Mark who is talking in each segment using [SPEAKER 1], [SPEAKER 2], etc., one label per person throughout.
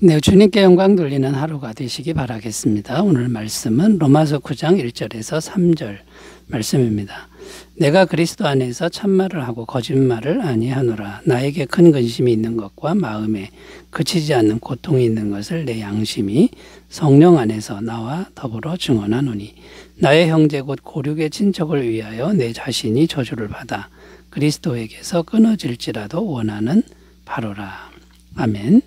[SPEAKER 1] 네, 주님께 영광 돌리는 하루가 되시기 바라겠습니다. 오늘 말씀은 로마서 9장 1절에서 3절 말씀입니다. 내가 그리스도 안에서 참말을 하고 거짓말을 아니하노라. 나에게 큰 근심이 있는 것과 마음에 그치지 않는 고통이 있는 것을 내 양심이 성령 안에서 나와 더불어 증언하노니 나의 형제 곧 고륙의 친척을 위하여 내 자신이 저주를 받아 그리스도에게서 끊어질지라도 원하는 바로라. 아멘.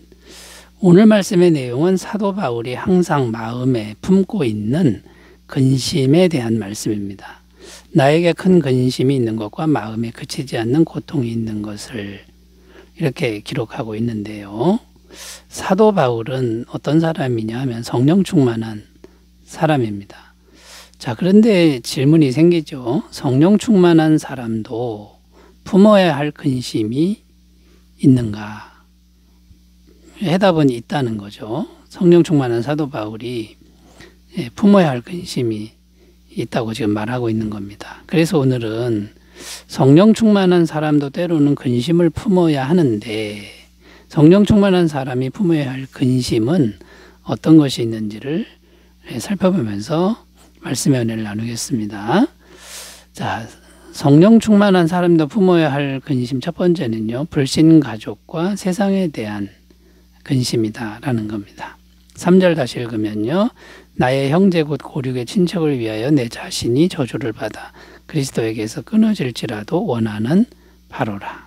[SPEAKER 1] 오늘 말씀의 내용은 사도 바울이 항상 마음에 품고 있는 근심에 대한 말씀입니다. 나에게 큰 근심이 있는 것과 마음에 그치지 않는 고통이 있는 것을 이렇게 기록하고 있는데요. 사도 바울은 어떤 사람이냐 하면 성령 충만한 사람입니다. 자, 그런데 질문이 생기죠. 성령 충만한 사람도 품어야 할 근심이 있는가? 해답은 있다는 거죠. 성령 충만한 사도 바울이 품어야 할 근심이 있다고 지금 말하고 있는 겁니다. 그래서 오늘은 성령 충만한 사람도 때로는 근심을 품어야 하는데 성령 충만한 사람이 품어야 할 근심은 어떤 것이 있는지를 살펴보면서 말씀의 은혜를 나누겠습니다. 자, 성령 충만한 사람도 품어야 할 근심 첫 번째는요. 불신 가족과 세상에 대한 근심이다라는 겁니다. 3절 다시 읽으면요. 나의 형제 곧 고륙의 친척을 위하여 내 자신이 저주를 받아 그리스도에게서 끊어질지라도 원하는 바로라.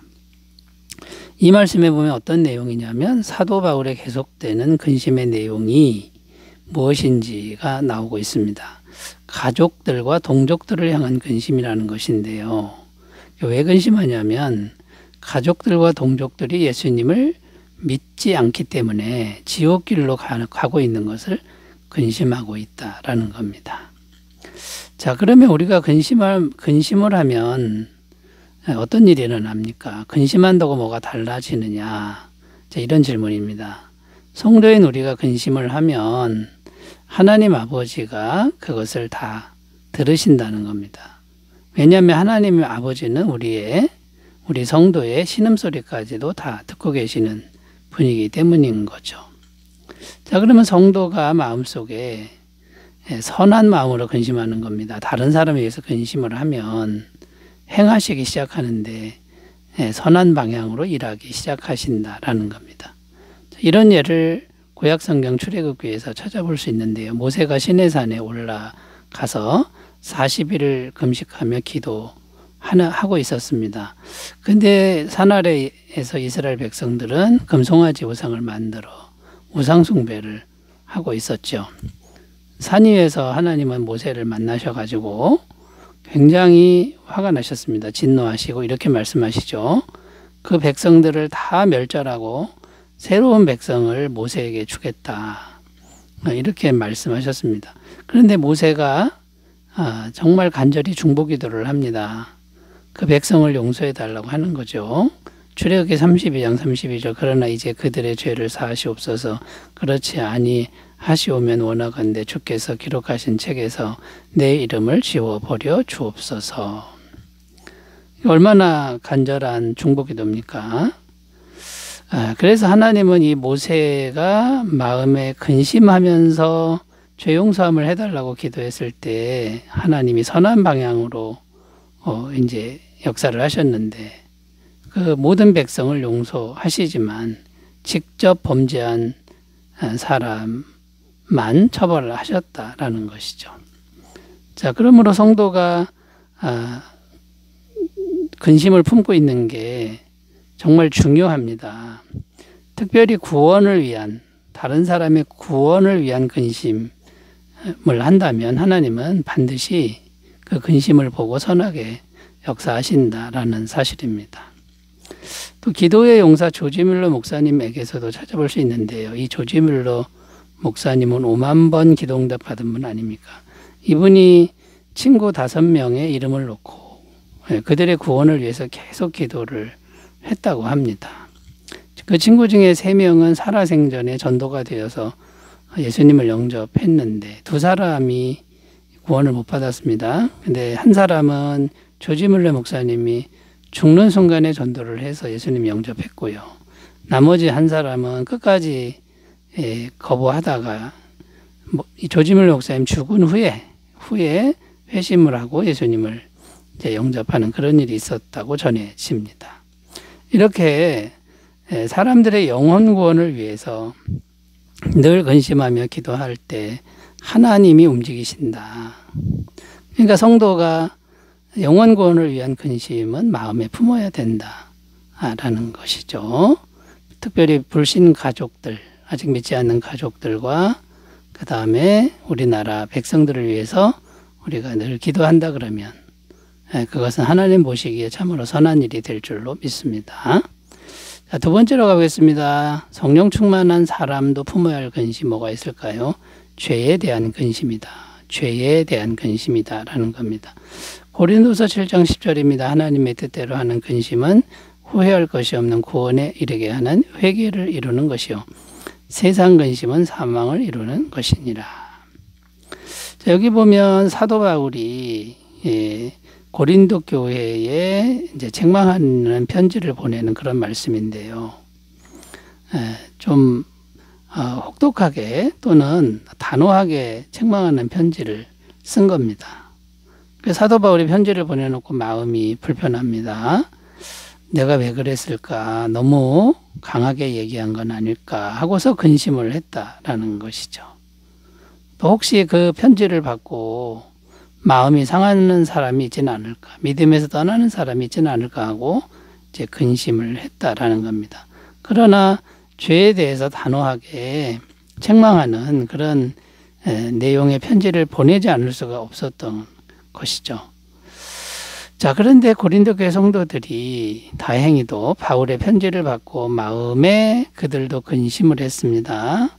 [SPEAKER 1] 이 말씀에 보면 어떤 내용이냐면 사도 바울의 계속되는 근심의 내용이 무엇인지가 나오고 있습니다. 가족들과 동족들을 향한 근심이라는 것인데요. 왜 근심하냐면 가족들과 동족들이 예수님을 믿지 않기 때문에 지옥길로 가고 있는 것을 근심하고 있다라는 겁니다. 자, 그러면 우리가 근심을 하면 어떤 일이 일어납니까? 근심한다고 뭐가 달라지느냐? 자, 이런 질문입니다. 성도인 우리가 근심을 하면 하나님 아버지가 그것을 다 들으신다는 겁니다. 왜냐하면 하나님 아버지는 우리 성도의 신음소리까지도 다 듣고 계시는 분이기 때문인 거죠. 자, 그러면 성도가 마음속에 선한 마음으로 근심하는 겁니다. 다른 사람에 의해서 근심을 하면 행하시기 시작하는데 선한 방향으로 일하기 시작하신다라는 겁니다. 이런 예를 구약성경 출애굽기에서 찾아볼 수 있는데요. 모세가 시내산에 올라가서 40일을 금식하며 기도하고 있었습니다. 근데 산 아래에서 이스라엘 백성들은 금송아지 우상을 만들어 우상 숭배를 하고 있었죠. 산 위에서 하나님은 모세를 만나셔가지고 굉장히 화가 나셨습니다. 진노하시고 이렇게 말씀하시죠. 그 백성들을 다 멸절하고 새로운 백성을 모세에게 주겠다. 이렇게 말씀하셨습니다. 그런데 모세가 정말 간절히 중보기도를 합니다. 그 백성을 용서해 달라고 하는 거죠. 출애굽기 32장 32절 그러나 이제 그들의 죄를 사하시옵소서. 그렇지 아니하시오면 원하건대 주께서 기록하신 책에서 내 이름을 지워버려 주옵소서. 얼마나 간절한 중보기도입니까? 그래서 하나님은 이 모세가 마음에 근심하면서 죄 용서함을 해달라고 기도했을 때 하나님이 선한 방향으로 이제 역사를 하셨는데 그 모든 백성을 용서하시지만 직접 범죄한 사람만 처벌을 하셨다라는 것이죠. 자, 그러므로 성도가 근심을 품고 있는 게 정말 중요합니다. 특별히 구원을 위한 다른 사람의 구원을 위한 근심을 한다면 하나님은 반드시 그 근심을 보고 선하게 역사하신다라는 사실입니다. 또 기도의 용사 조지 뮬러 목사님에게서도 찾아볼 수 있는데요. 이 조지 뮬러 목사님은 5만 번 기도응답 받은 분 아닙니까? 이분이 친구 5명의 이름을 놓고 그들의 구원을 위해서 계속 기도를 했다고 합니다. 그 친구 중에 3명은 살아생전에 전도가 되어서 예수님을 영접했는데 2사람이 구원을 못 받았습니다. 근데 한 사람은 조지 뮬러 목사님이 죽는 순간에 전도를 해서 예수님 영접했고요. 나머지 한 사람은 끝까지 거부하다가 이 조지밀 목사님 죽은 후에 회심을 하고 예수님을 이제 영접하는 그런 일이 있었다고 전해집니다. 이렇게 사람들의 영혼 구원을 위해서 늘 근심하며 기도할 때 하나님이 움직이신다. 그러니까 성도가 영혼 구원을 위한 근심은 마음에 품어야 된다라는 것이죠. 특별히 불신 가족들, 아직 믿지 않는 가족들과 그 다음에 우리나라 백성들을 위해서 우리가 늘 기도한다 그러면 그것은 하나님 보시기에 참으로 선한 일이 될 줄로 믿습니다. 자, 두 번째로 가보겠습니다. 성령 충만한 사람도 품어야 할 근심 뭐가 있을까요? 죄에 대한 근심이다. 죄에 대한 근심이다라는 겁니다. 고린도서 7장 10절입니다. 하나님의 뜻대로 하는 근심은 후회할 것이 없는 구원에 이르게 하는 회개를 이루는 것이요 세상 근심은 사망을 이루는 것이니라. 자, 여기 보면 사도 바울이 고린도 교회에 이제 책망하는 편지를 보내는 그런 말씀인데요. 좀 혹독하게 또는 단호하게 책망하는 편지를 쓴 겁니다. 사도 바울이 편지를 보내놓고 마음이 불편합니다. 내가 왜 그랬을까? 너무 강하게 얘기한 건 아닐까? 하고서 근심을 했다라는 것이죠. 또 혹시 그 편지를 받고 마음이 상하는 사람이 있지는 않을까? 믿음에서 떠나는 사람이 있지는 않을까 하고 이제 근심을 했다라는 겁니다. 그러나 죄에 대해서 단호하게 책망하는 그런 내용의 편지를 보내지 않을 수가 없었던 것이죠. 자, 그런데 고린도 교회 성도들이 다행히도 바울의 편지를 받고 마음에 그들도 근심을 했습니다.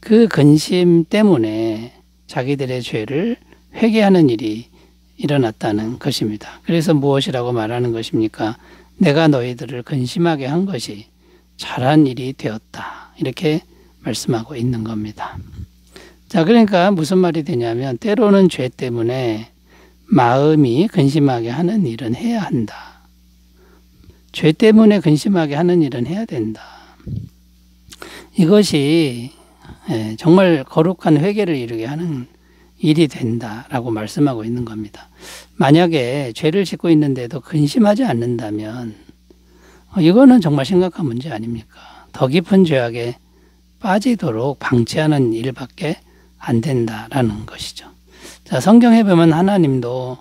[SPEAKER 1] 그 근심 때문에 자기들의 죄를 회개하는 일이 일어났다는 것입니다. 그래서 무엇이라고 말하는 것입니까? 내가 너희들을 근심하게 한 것이 잘한 일이 되었다. 이렇게 말씀하고 있는 겁니다. 자, 그러니까 무슨 말이 되냐면 때로는 죄 때문에 마음이 근심하게 하는 일은 해야 한다. 죄 때문에 근심하게 하는 일은 해야 된다. 이것이 정말 거룩한 회개를 이루게 하는 일이 된다라고 말씀하고 있는 겁니다. 만약에 죄를 짓고 있는데도 근심하지 않는다면 이거는 정말 심각한 문제 아닙니까? 더 깊은 죄악에 빠지도록 방치하는 일밖에 안 된다라는 것이죠. 자, 성경에 보면 하나님도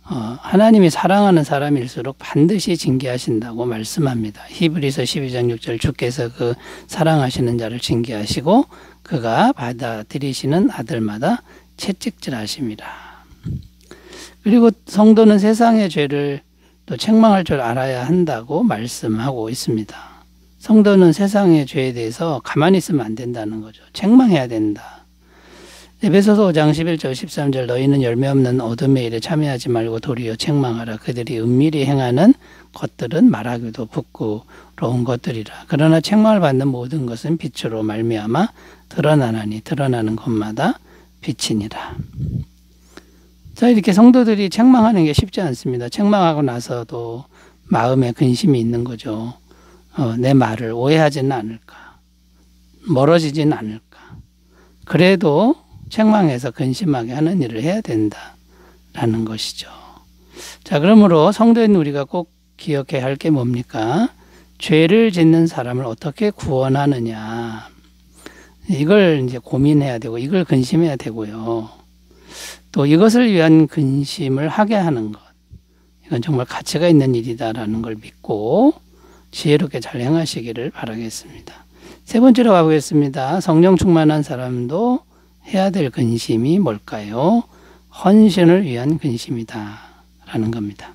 [SPEAKER 1] 하나님이 사랑하는 사람일수록 반드시 징계하신다고 말씀합니다. 히브리서 12장 6절 주께서 그 사랑하시는 자를 징계하시고 그가 받아들이시는 아들마다 채찍질하심이라. 그리고 성도는 세상의 죄를 또 책망할 줄 알아야 한다고 말씀하고 있습니다. 성도는 세상의 죄에 대해서 가만히 있으면 안 된다는 거죠. 책망해야 된다. 에베소서 5장 11절 13절 너희는 열매 없는 어둠의 일에 참여하지 말고 도리어 책망하라. 그들이 은밀히 행하는 것들은 말하기도 부끄러운 것들이라. 그러나 책망을 받는 모든 것은 빛으로 말미암아 드러나나니 드러나는 것마다 빛이니라. 자, 이렇게 성도들이 책망하는 게 쉽지 않습니다. 책망하고 나서도 마음에 근심이 있는 거죠. 내 말을 오해하지는 않을까? 멀어지지는 않을까? 그래도 책망해서 근심하게 하는 일을 해야 된다라는 것이죠. 자, 그러므로 성도인 우리가 꼭 기억해야 할 게 뭡니까? 죄를 짓는 사람을 어떻게 구원하느냐. 이걸 이제 고민해야 되고 이걸 근심해야 되고요. 또 이것을 위한 근심을 하게 하는 것. 이건 정말 가치가 있는 일이다라는 걸 믿고 지혜롭게 잘 행하시기를 바라겠습니다. 세 번째로 가보겠습니다. 성령 충만한 사람도 해야 될 근심이 뭘까요? 헌신을 위한 근심이다 라는 겁니다.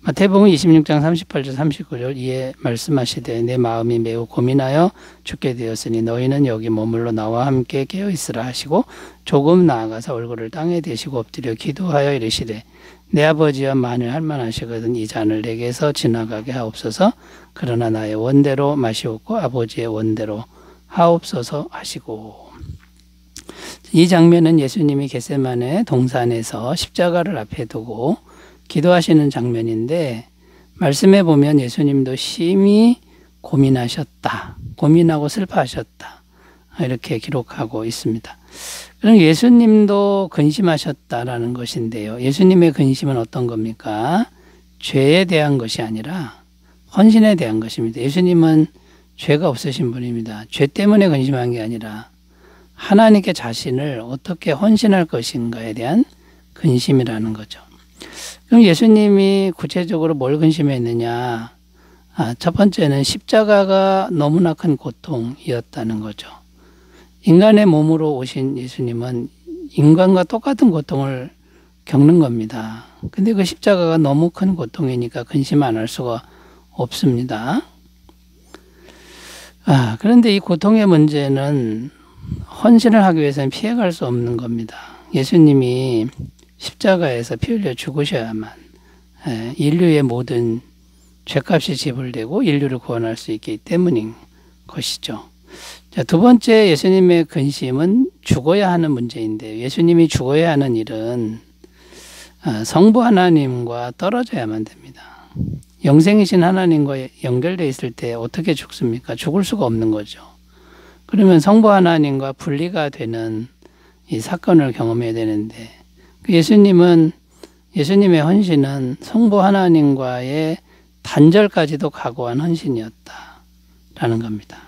[SPEAKER 1] 마태복음 26장 38절 39절 이에 말씀하시되 내 마음이 매우 고민하여 죽게 되었으니 너희는 여기 머물러 나와 함께 깨어있으라 하시고 조금 나아가서 얼굴을 땅에 대시고 엎드려 기도하여 이르시되 내 아버지여 만일 할만하시거든 이 잔을 내게서 지나가게 하옵소서. 그러나 나의 원대로 마시옵고 아버지의 원대로 하옵소서 하시고. 이 장면은 예수님이 겟세마네 동산에서 십자가를 앞에 두고 기도하시는 장면인데 말씀해 보면 예수님도 심히 고민하셨다. 고민하고 슬퍼하셨다. 이렇게 기록하고 있습니다. 그럼 예수님도 근심하셨다라는 것인데요. 예수님의 근심은 어떤 겁니까? 죄에 대한 것이 아니라 헌신에 대한 것입니다. 예수님은 죄가 없으신 분입니다. 죄 때문에 근심한 게 아니라 하나님께 자신을 어떻게 헌신할 것인가에 대한 근심이라는 거죠. 그럼 예수님이 구체적으로 뭘 근심했느냐? 첫 번째는 십자가가 너무나 큰 고통이었다는 거죠. 인간의 몸으로 오신 예수님은 인간과 똑같은 고통을 겪는 겁니다. 근데 그 십자가가 너무 큰 고통이니까 근심 안 할 수가 없습니다. 그런데 이 고통의 문제는 헌신을 하기 위해서는 피해갈 수 없는 겁니다. 예수님이 십자가에서 피 흘려 죽으셔야만 인류의 모든 죄값이 지불되고 인류를 구원할 수 있기 때문인 것이죠. 자, 두 번째 예수님의 근심은 죽어야 하는 문제인데요. 예수님이 죽어야 하는 일은 성부 하나님과 떨어져야만 됩니다. 영생이신 하나님과 연결되어 있을 때 어떻게 죽습니까? 죽을 수가 없는 거죠. 그러면 성부 하나님과 분리가 되는 이 사건을 경험해야 되는데 예수님의 헌신은 성부 하나님과의 단절까지도 각오한 헌신이었다라는 겁니다.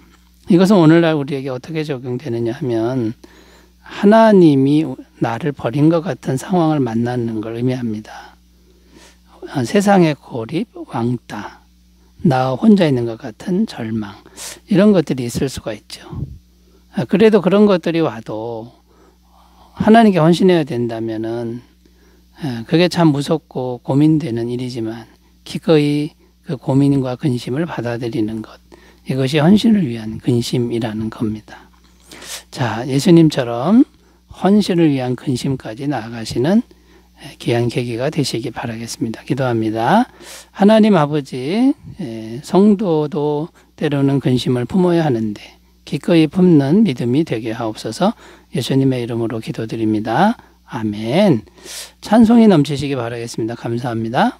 [SPEAKER 1] 이것은 오늘날 우리에게 어떻게 적용되느냐 하면 하나님이 나를 버린 것 같은 상황을 만나는 걸 의미합니다. 세상의 고립, 왕따, 나 혼자 있는 것 같은 절망, 이런 것들이 있을 수가 있죠. 그래도 그런 것들이 와도 하나님께 헌신해야 된다면은 그게 참 무섭고 고민되는 일이지만 기꺼이 그 고민과 근심을 받아들이는 것, 이것이 헌신을 위한 근심이라는 겁니다. 자, 예수님처럼 헌신을 위한 근심까지 나아가시는 귀한 계기가 되시기 바라겠습니다. 기도합니다. 하나님 아버지, 성도도 때로는 근심을 품어야 하는데 기꺼이 품는 믿음이 되게 하옵소서. 예수님의 이름으로 기도드립니다. 아멘. 찬송이 넘치시기 바라겠습니다. 감사합니다.